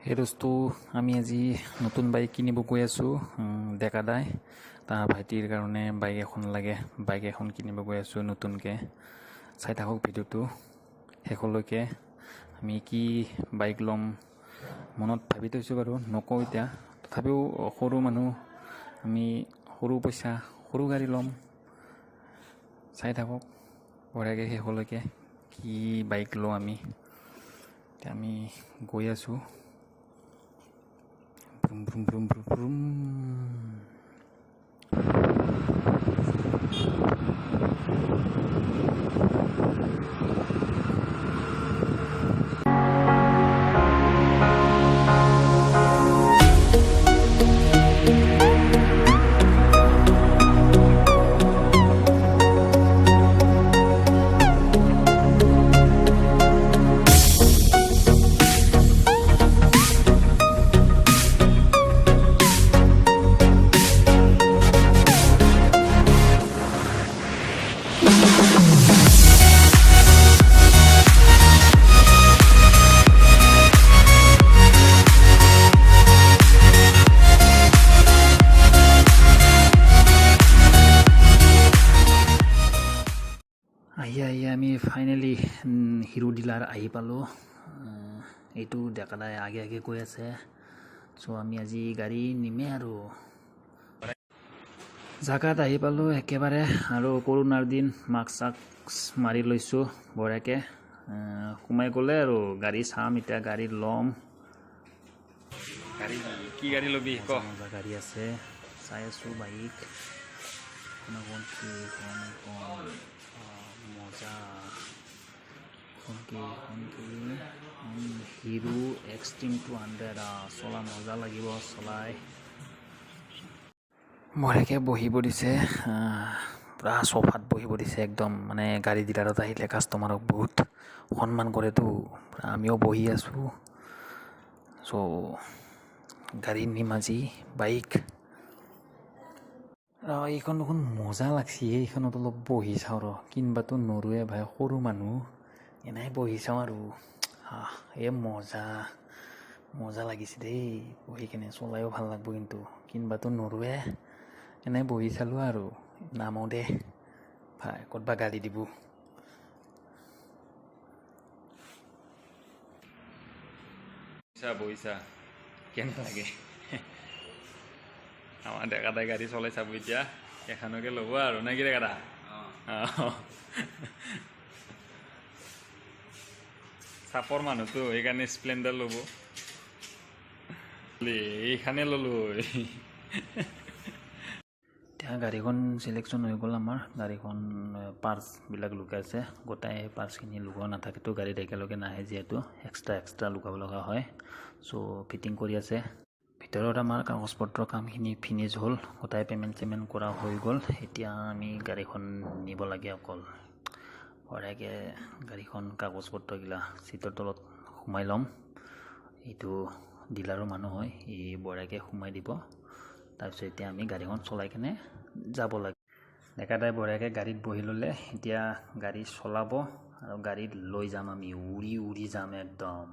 সেই দোস্তু আমি আজি নতুন বাইক কিনিব গৈ আছোঁ। ডেকা দাই তাৰ ভাইটিৰ কাৰণে বাইক এখন লাগে, বাইক এখন কিনিব গৈ আছোঁ নতুনকৈ। চাই থাকক ভিডিঅ'টো শেষলৈকে। আমি কি বাইক ল'ম মনত ভাবি থৈছোঁ বাৰু, নকওঁ এতিয়া। তথাপিও সৰু মানুহ, আমি সৰু পইচা সৰু গাড়ী ল'ম। চাই থাকক বঢ়িয়াকৈ শেষলৈকে কি বাইক লওঁ আমি। এতিয়া আমি গৈ আছোঁ। Brum, brum, brum, brum, brum. আমি ফাইনেলি হিৰো ডিলাৰ আহি পালোঁ। এইটো ডেকাদাই আগে আগে কৈ আছে। চ' আমি আজি গাড়ী নিমে আৰু জাগাত আহি পালোঁ একেবাৰে। আৰু কৰোণাৰ দিন মাস্ক চাস্ক মাৰি লৈছোঁ বঢ়িয়াকৈ। সোমাই গ'লে আৰু গাড়ী চাম, এতিয়া গাড়ী ল'ম। গাড়ী কি গাড়ী ল'বি ক? মজা গাড়ী আছে, চাই আছোঁ বাইক। মজা হিৰো এক্সট্ৰিম 200 চলা মজা লাগিব চলাই। বঢ়িয়াকৈ বহিব দিছে, পূৰা চফাত বহিব দিছে একদম। মানে গাড়ী ডিলাৰত আহিলে কাষ্টমাৰক বহুত সন্মান কৰেতো, আমিও বহি আছোঁ। চ' গাড়ী নিম আজি বাইক। এইখন দেখোন মজা লাগছি, এইখনত অলপ বহি চাওঁ ৰ। কিনবাতো নৰুৱে ভাই, সৰু মানুহ এনেই বহি চাওঁ আৰু। মজা লাগিছে দেই বহি কেনে, চলাইও ভাল লাগব। কিন্তু কিনবাতো নৰুৱে এনেই বহি চালোঁ আৰু। নামো দে ভাই, ক'তবা গাড়ী দিব। বহিছা কেনে লাগে? আমাৰ ডেকাদাই গাড়ী চলাই চাব এতিয়া, এখনকে ল'ব আৰু নে কি ডেকাদা? চাপৰ মানুহটো সেইকাৰণে স্প্লেণ্ডাৰ ল'ব। এইখানে ল'লোঁ। এতিয়া গাড়ীখন চিলেকশ্যন হৈ গ'ল আমাৰ। গাড়ীখন পাৰ্টছবিলাক লুকাইছে, গোটাই পাৰ্টছখিনি লুকোৱা নাথাকেতো গাড়ীত একেলগে নাহে, যিহেতু এক্সট্ৰা লুকাব লগা হয়। চ' ফিটিং কৰি আছে। ভিতৰত আমাৰ কাগজ পত্ৰৰ কামখিনি ফিনিছ হ'ল, গোটাই পে'মেণ্ট কৰা হৈ গ'ল। এতিয়া আমি গাড়ীখন নিব লাগে অকল। বঢ়িয়াকৈ গাড়ীখন কাগজ পত্ৰগিলা চিটৰ তলত সোমাই ল'ম। এইটো ডিলাৰৰ মানুহ হয়, ই বঢ়িয়াকৈ সোমাই দিব। তাৰপিছত এতিয়া আমি গাড়ীখন চলাই কেনে যাব লাগে। ডেকাদাই বঢ়িয়াকৈ গাড়ীত বহি ল'লে, এতিয়া গাড়ী চলাব আৰু গাড়ীত লৈ যাম আমি, উৰি যাম একদম।